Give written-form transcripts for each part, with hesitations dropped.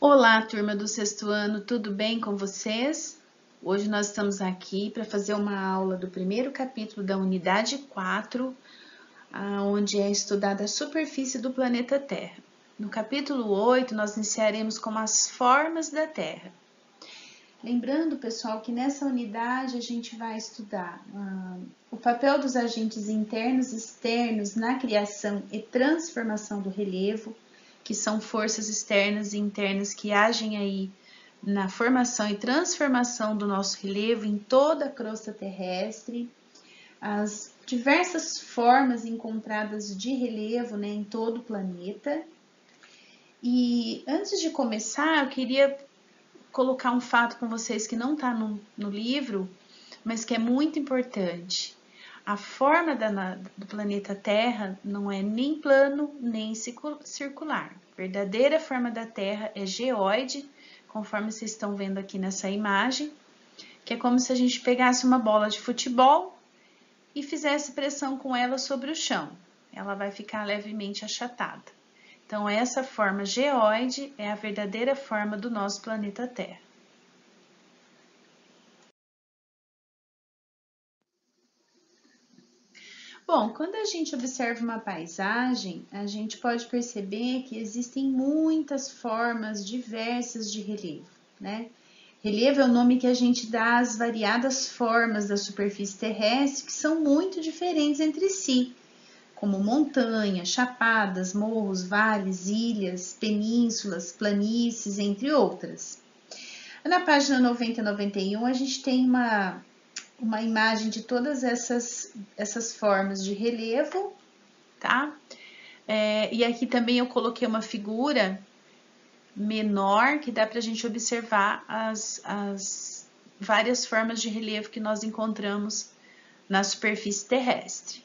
Olá, turma do sexto ano, tudo bem com vocês? Hoje nós estamos aqui para fazer uma aula do primeiro capítulo da unidade 4, onde é estudada a superfície do planeta Terra. No capítulo 8, nós iniciaremos com as formas da Terra. Lembrando, pessoal, que nessa unidade a gente vai estudar o papel dos agentes internos e externos na criação e transformação do relevo, que são forças externas e internas que agem aí na formação e transformação do nosso relevo em toda a crosta terrestre, as diversas formas encontradas de relevo, né, em todo o planeta. E antes de começar, eu queria colocar um fato com vocês que não está no livro, mas que é muito importante. A forma do planeta Terra não é nem plano, nem circular. A verdadeira forma da Terra é geóide, conforme vocês estão vendo aqui nessa imagem, que é como se a gente pegasse uma bola de futebol e fizesse pressão com ela sobre o chão. Ela vai ficar levemente achatada. Então, essa forma geóide é a verdadeira forma do nosso planeta Terra. Bom, quando a gente observa uma paisagem, a gente pode perceber que existem muitas formas diversas de relevo, né? Relevo é o nome que a gente dá às variadas formas da superfície terrestre que são muito diferentes entre si, como montanhas, chapadas, morros, vales, ilhas, penínsulas, planícies, entre outras. Na página 90 e 91, a gente tem uma imagem de todas essas formas de relevo, tá? E aqui também eu coloquei uma figura menor que dá para a gente observar as várias formas de relevo que nós encontramos na superfície terrestre.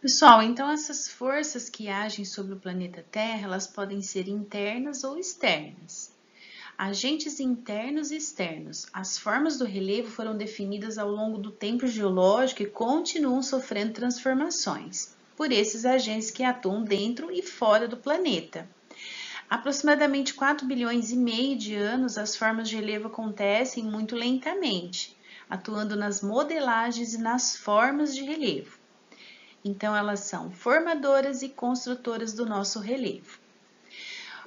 Pessoal, então essas forças que agem sobre o planeta Terra, elas podem ser internas ou externas. Agentes internos e externos. As formas do relevo foram definidas ao longo do tempo geológico e continuam sofrendo transformações por esses agentes que atuam dentro e fora do planeta. Aproximadamente 4 bilhões e meio de anos, as formas de relevo acontecem muito lentamente, atuando nas modelagens e nas formas de relevo. Então, elas são formadoras e construtoras do nosso relevo.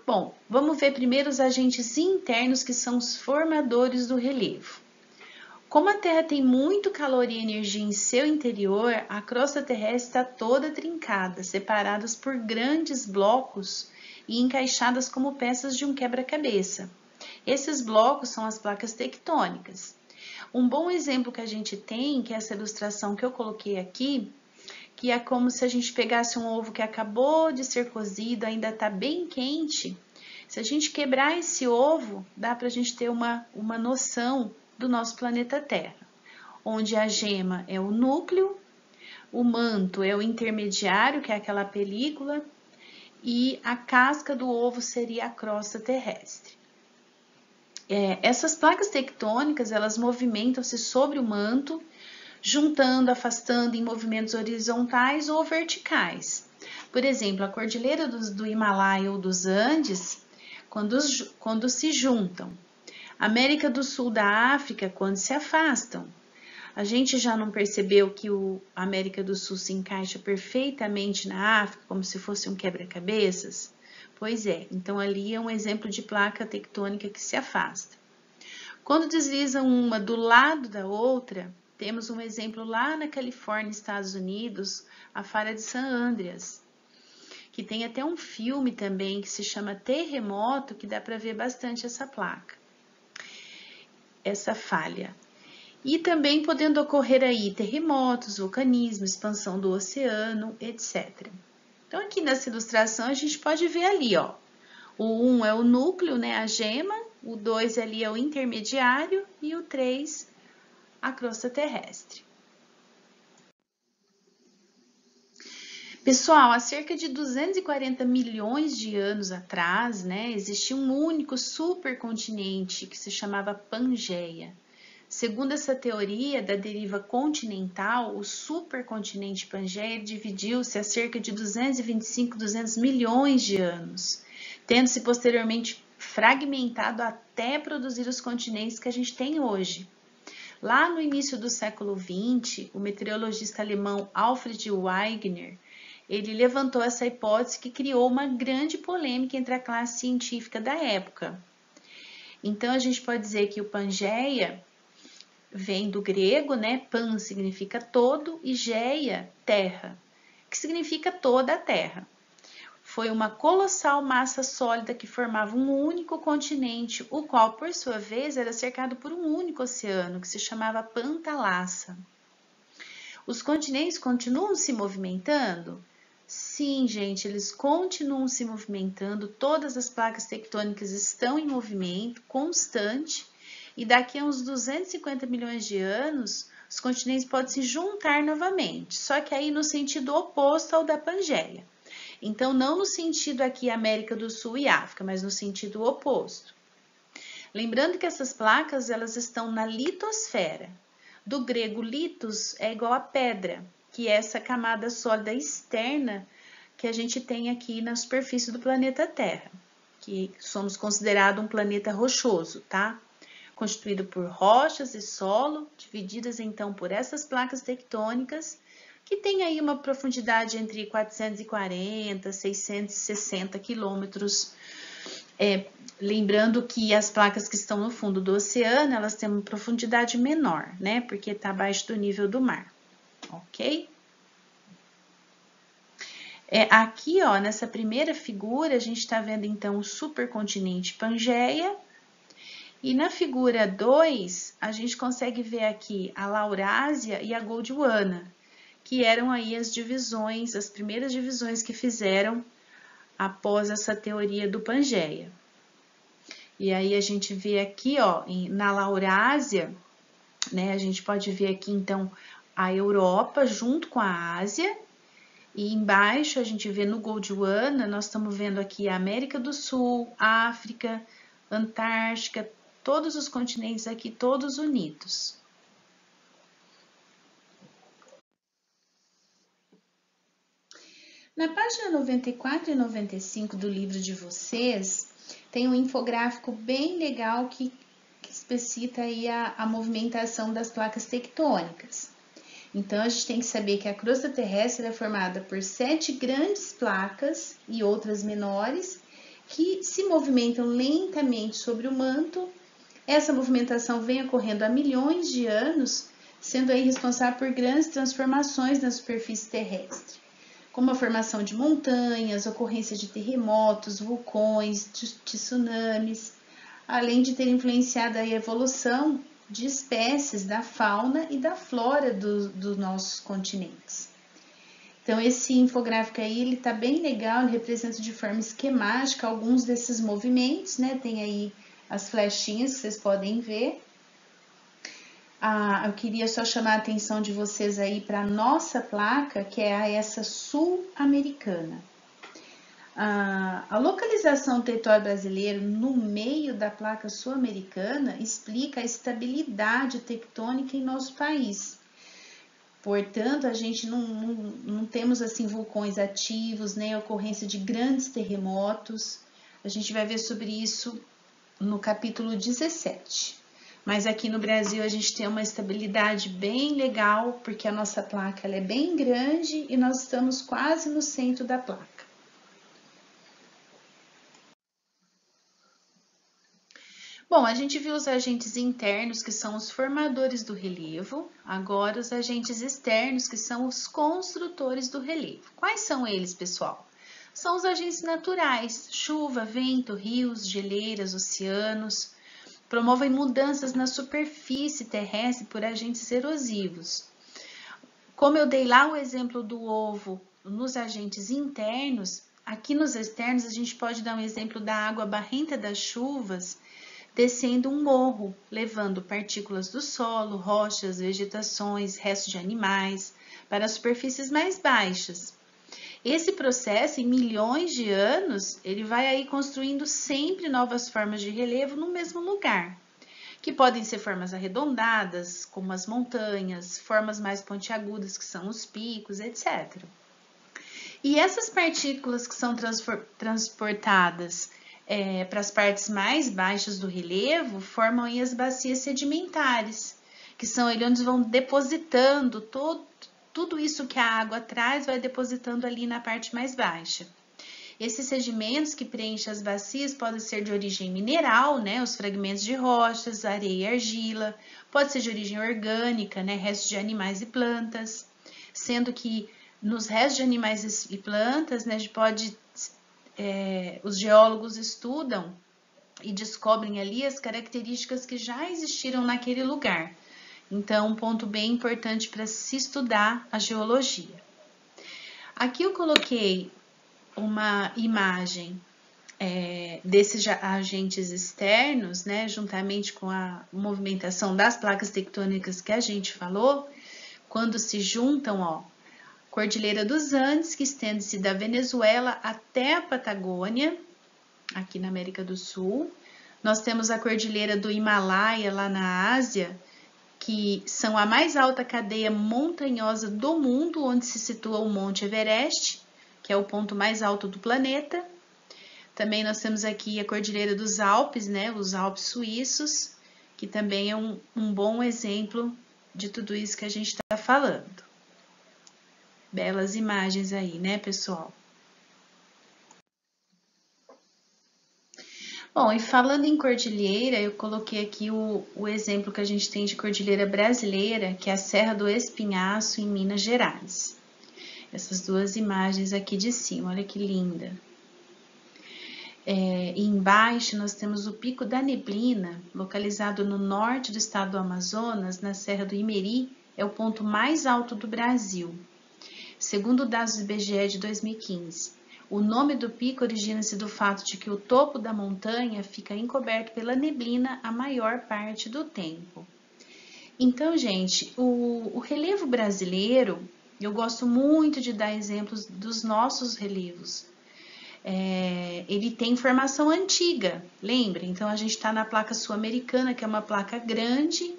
Bom, vamos ver primeiro os agentes internos, que são os formadores do relevo. Como a Terra tem muito calor e energia em seu interior, a crosta terrestre está toda trincada, separadas por grandes blocos e encaixadas como peças de um quebra-cabeça. Esses blocos são as placas tectônicas. Um bom exemplo que a gente tem, que é essa ilustração que eu coloquei aqui, que é como se a gente pegasse um ovo que acabou de ser cozido, ainda está bem quente. Se a gente quebrar esse ovo, dá para a gente ter uma noção do nosso planeta Terra, onde a gema é o núcleo, o manto é o intermediário, que é aquela película, e a casca do ovo seria a crosta terrestre. Essas placas tectônicas, elas movimentam-se sobre o manto, juntando, afastando em movimentos horizontais ou verticais. Por exemplo, a cordilheira do Himalaia ou dos Andes, quando se juntam. América do Sul da África, quando se afastam. A gente já não percebeu que a América do Sul se encaixa perfeitamente na África, como se fosse um quebra-cabeças? Pois é, então ali é um exemplo de placa tectônica que se afasta. Quando deslizam uma do lado da outra, temos um exemplo lá na Califórnia, Estados Unidos, a falha de San Andreas, que tem até um filme também que se chama Terremoto, que dá para ver bastante essa placa, essa falha. E também podendo ocorrer aí terremotos, vulcanismo, expansão do oceano, etc. Então aqui nessa ilustração a gente pode ver ali, ó, o 1 é o núcleo, né, a gema, o 2 ali é o intermediário e o 3 a crosta terrestre. Pessoal, há cerca de 240 milhões de anos atrás, né, existia um único supercontinente que se chamava Pangeia. Segundo essa teoria da deriva continental, o supercontinente Pangeia dividiu-se há cerca de 225, 200 milhões de anos, tendo-se posteriormente fragmentado até produzir os continentes que a gente tem hoje. Lá no início do século XX, o meteorologista alemão Alfred Wegener, ele levantou essa hipótese que criou uma grande polêmica entre a classe científica da época. Então, a gente pode dizer que o Pangeia vem do grego, né? Pan significa todo e geia, terra, que significa toda a terra. Foi uma colossal massa sólida que formava um único continente, o qual, por sua vez, era cercado por um único oceano, que se chamava Pantalassa. Os continentes continuam se movimentando? Sim, gente, eles continuam se movimentando, todas as placas tectônicas estão em movimento constante, e daqui a uns 250 milhões de anos, os continentes podem se juntar novamente, só que aí no sentido oposto ao da Pangeia. Então, não no sentido aqui América do Sul e África, mas no sentido oposto. Lembrando que essas placas, elas estão na litosfera. Do grego litos é igual a pedra, que é essa camada sólida externa que a gente tem aqui na superfície do planeta Terra, que somos considerados um planeta rochoso, tá? Constituído por rochas e solo, divididas então por essas placas tectônicas, que tem aí uma profundidade entre 440 e 660 quilômetros. Lembrando que as placas que estão no fundo do oceano, elas têm uma profundidade menor, né? Porque está abaixo do nível do mar, ok? Aqui, ó, nessa primeira figura, a gente está vendo então o supercontinente Pangeia. E na figura 2, a gente consegue ver aqui a Laurásia e a Gondwana, que eram aí as divisões, as primeiras divisões que fizeram após essa teoria do Pangeia. E aí a gente vê aqui, ó, na Laurásia, né, a gente pode ver aqui então a Europa junto com a Ásia, e embaixo a gente vê no Gondwana, nós estamos vendo aqui a América do Sul, África, Antártica, todos os continentes aqui, todos unidos. Na página 94 e 95 do livro de vocês, tem um infográfico bem legal que explicita aí a movimentação das placas tectônicas. Então, a gente tem que saber que a crosta terrestre é formada por 7 grandes placas e outras menores que se movimentam lentamente sobre o manto. Essa movimentação vem ocorrendo há milhões de anos, sendo aí responsável por grandes transformações na superfície terrestre, como a formação de montanhas, ocorrência de terremotos, vulcões, de tsunamis, além de ter influenciado a evolução de espécies da fauna e da flora dos nossos continentes. Então, esse infográfico aí, ele tá bem legal, ele representa de forma esquemática alguns desses movimentos, né? Tem aí as flechinhas que vocês podem ver. Eu queria só chamar a atenção de vocês aí para a nossa placa, que é essa sul-americana. A localização do território brasileiro no meio da placa sul-americana explica a estabilidade tectônica em nosso país. Portanto, a gente não temos assim vulcões ativos, nem ocorrência de grandes terremotos. A gente vai ver sobre isso no capítulo 17. Mas aqui no Brasil a gente tem uma estabilidade bem legal, porque a nossa placa ela é bem grande e nós estamos quase no centro da placa. Bom, a gente viu os agentes internos, que são os formadores do relevo, agora os agentes externos, que são os construtores do relevo. Quais são eles, pessoal? São os agentes naturais, chuva, vento, rios, geleiras, oceanos, promovem mudanças na superfície terrestre por agentes erosivos. Como eu dei lá o exemplo do ovo nos agentes internos, aqui nos externos a gente pode dar um exemplo da água barrenta das chuvas, descendo um morro, levando partículas do solo, rochas, vegetações, restos de animais, para as superfícies mais baixas. Esse processo, em milhões de anos, ele vai aí construindo sempre novas formas de relevo no mesmo lugar. que podem ser formas arredondadas, como as montanhas, formas mais pontiagudas, que são os picos, etc. E essas partículas que são transportadas para as partes mais baixas do relevo formam aí as bacias sedimentares, que são ali onde vão depositando tudo isso que a água traz, vai depositando ali na parte mais baixa. Esses sedimentos que preenchem as bacias podem ser de origem mineral, né, os fragmentos de rochas, areia e argila, pode ser de origem orgânica, né, restos de animais e plantas, sendo que nos restos de animais e plantas, né, os geólogos estudam e descobrem ali as características que já existiram naquele lugar. Então, um ponto bem importante para se estudar a geologia. Aqui eu coloquei uma imagem desses agentes externos, né, juntamente com a movimentação das placas tectônicas que a gente falou, quando se juntam, ó, Cordilheira dos Andes, que estende-se da Venezuela até a Patagônia, aqui na América do Sul. Nós temos a Cordilheira do Himalaia, lá na Ásia, que são a mais alta cadeia montanhosa do mundo, onde se situa o Monte Everest, que é o ponto mais alto do planeta. Também nós temos aqui a Cordilheira dos Alpes, né, os Alpes suíços, que também é um bom exemplo de tudo isso que a gente está falando. Belas imagens aí, né, pessoal? Bom, e falando em cordilheira, eu coloquei aqui o exemplo que a gente tem de cordilheira brasileira, que é a Serra do Espinhaço, em Minas Gerais. Essas duas imagens aqui de cima, olha que linda. E embaixo nós temos o Pico da Neblina, localizado no norte do estado do Amazonas, na Serra do Imeri, é o ponto mais alto do Brasil. Segundo dados do IBGE de 2015, o nome do pico origina-se do fato de que o topo da montanha fica encoberto pela neblina a maior parte do tempo. Então, gente, o relevo brasileiro, eu gosto muito de dar exemplos dos nossos relevos. Ele tem formação antiga, lembra? Então, a gente está na placa sul-americana, que é uma placa grande,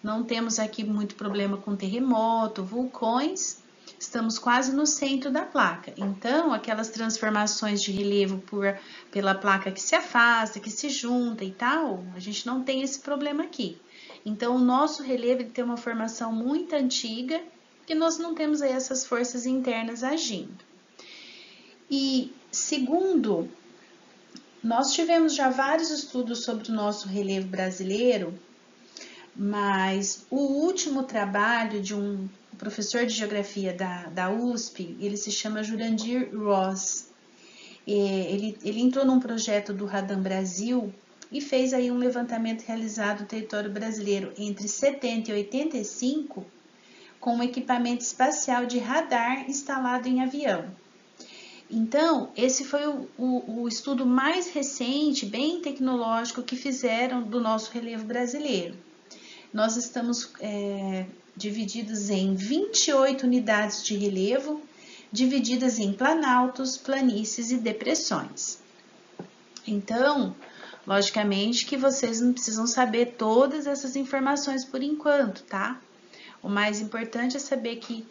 não temos aqui muito problema com terremoto, vulcões, estamos quase no centro da placa. Então, aquelas transformações de relevo pela placa que se afasta, que se junta e tal, a gente não tem esse problema aqui. Então, o nosso relevo tem uma formação muito antiga, que nós não temos aí essas forças internas agindo. E, segundo, nós tivemos já vários estudos sobre o nosso relevo brasileiro, mas o último trabalho de um professor de geografia da USP, ele se chama Jurandir Ross. Ele entrou num projeto do Radam Brasil e fez aí um levantamento realizado no território brasileiro entre 70 e 85 com um equipamento espacial de radar instalado em avião. Então, esse foi o estudo mais recente, bem tecnológico, que fizeram do nosso relevo brasileiro. Nós estamos divididos em 28 unidades de relevo, divididas em planaltos, planícies e depressões. Então, logicamente que vocês não precisam saber todas essas informações por enquanto, tá? O mais importante é saber que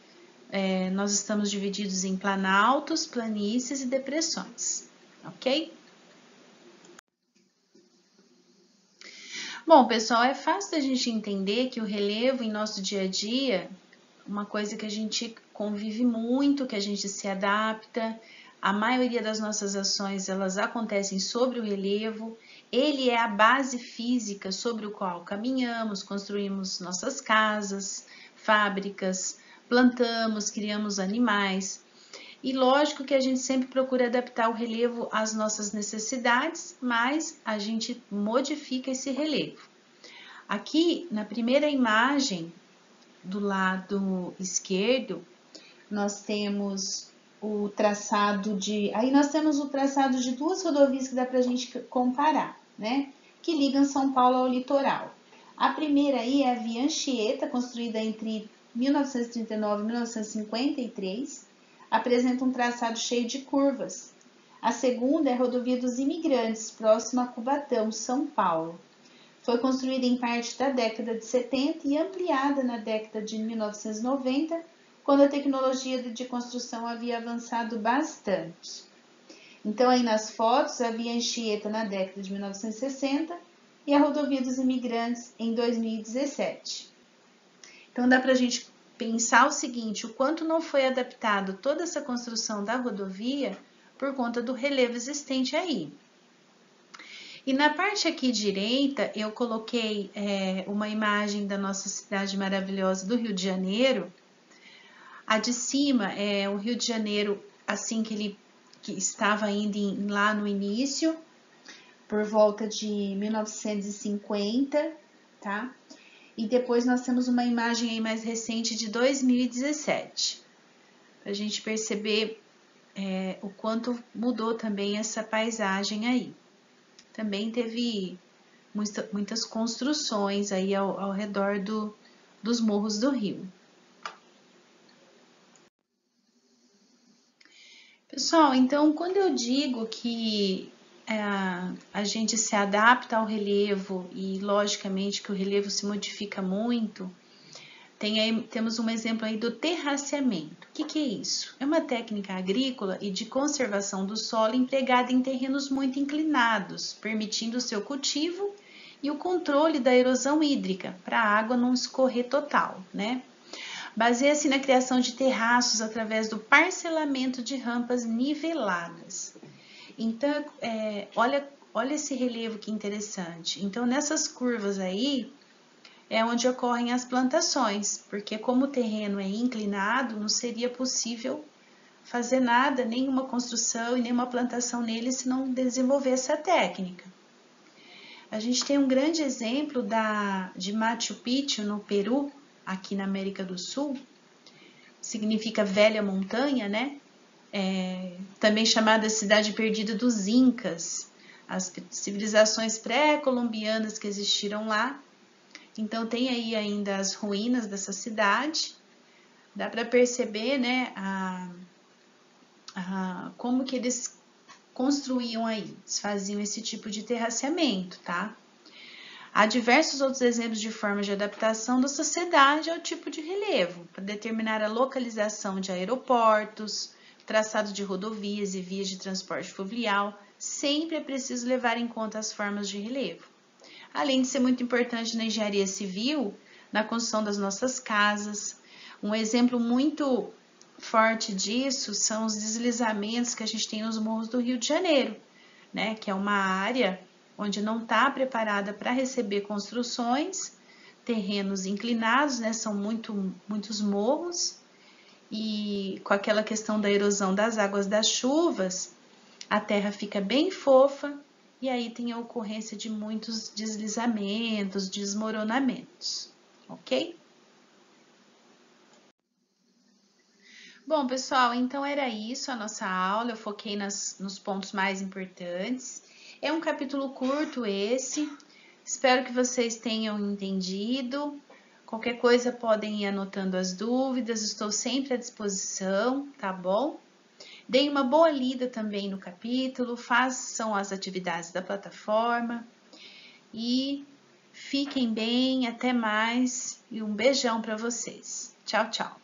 nós estamos divididos em planaltos, planícies e depressões, ok? Bom, pessoal, é fácil da gente entender que o relevo em nosso dia a dia, uma coisa que a gente convive muito, que a gente se adapta, a maioria das nossas ações, elas acontecem sobre o relevo, ele é a base física sobre o qual caminhamos, construímos nossas casas, fábricas, plantamos, criamos animais. E lógico que a gente sempre procura adaptar o relevo às nossas necessidades, mas a gente modifica esse relevo. Aqui, na primeira imagem, do lado esquerdo, nós temos o traçado de... Aí nós temos o traçado de duas rodovias que dá pra gente comparar, né? Que ligam São Paulo ao litoral. A primeira aí é a Via Anchieta, construída entre 1939 e 1953, apresenta um traçado cheio de curvas. A segunda é a Rodovia dos Imigrantes, próxima a Cubatão, São Paulo. Foi construída em parte da década de 70 e ampliada na década de 1990, quando a tecnologia de construção havia avançado bastante. Então, aí nas fotos, havia Anchieta na década de 1960 e a Rodovia dos Imigrantes em 2017. Então, dá para a gente pensar o seguinte, o quanto não foi adaptado toda essa construção da rodovia por conta do relevo existente aí. E na parte aqui direita, eu coloquei uma imagem da nossa cidade maravilhosa do Rio de Janeiro. A de cima é o Rio de Janeiro, assim que estava ainda lá no início, por volta de 1950, tá? E depois nós temos uma imagem aí mais recente de 2017, para a gente perceber o quanto mudou também essa paisagem aí. Também teve muitas construções aí ao redor dos morros do Rio. Pessoal, então quando eu digo que a gente se adapta ao relevo e logicamente que o relevo se modifica muito, temos um exemplo aí do terraceamento. O que é isso? É uma técnica agrícola e de conservação do solo empregada em terrenos muito inclinados, permitindo o seu cultivo e o controle da erosão hídrica, para a água não escorrer total, né? Baseia-se na criação de terraços através do parcelamento de rampas niveladas. Então, olha esse relevo que interessante. Então, nessas curvas aí, é onde ocorrem as plantações, porque como o terreno é inclinado, não seria possível fazer nada, nenhuma construção e nenhuma plantação nele se não desenvolver essa técnica. A gente tem um grande exemplo de Machu Picchu, no Peru, aqui na América do Sul, significa velha montanha, né? Também chamada cidade perdida dos Incas, as civilizações pré-colombianas que existiram lá. Então, tem aí ainda as ruínas dessa cidade. Dá para perceber, né, como que eles construíam aí, eles faziam esse tipo de terraceamento, tá? Há diversos outros exemplos de formas de adaptação da sociedade ao tipo de relevo, para determinar a localização de aeroportos, traçado de rodovias e vias de transporte fluvial. Sempre é preciso levar em conta as formas de relevo. Além de ser muito importante na engenharia civil, na construção das nossas casas. Um exemplo muito forte disso são os deslizamentos que a gente tem nos morros do Rio de Janeiro, né? Que é uma área onde não está preparada para receber construções, terrenos inclinados, né? São muitos morros, e com aquela questão da erosão das águas das chuvas, a terra fica bem fofa, e aí tem a ocorrência de muitos deslizamentos, desmoronamentos, ok? Bom, pessoal, então era isso a nossa aula, eu foquei nos pontos mais importantes. É um capítulo curto esse, espero que vocês tenham entendido. Qualquer coisa podem ir anotando as dúvidas, estou sempre à disposição, tá bom? Deem uma boa lida também no capítulo, façam as atividades da plataforma e fiquem bem, até mais e um beijão para vocês. Tchau, tchau!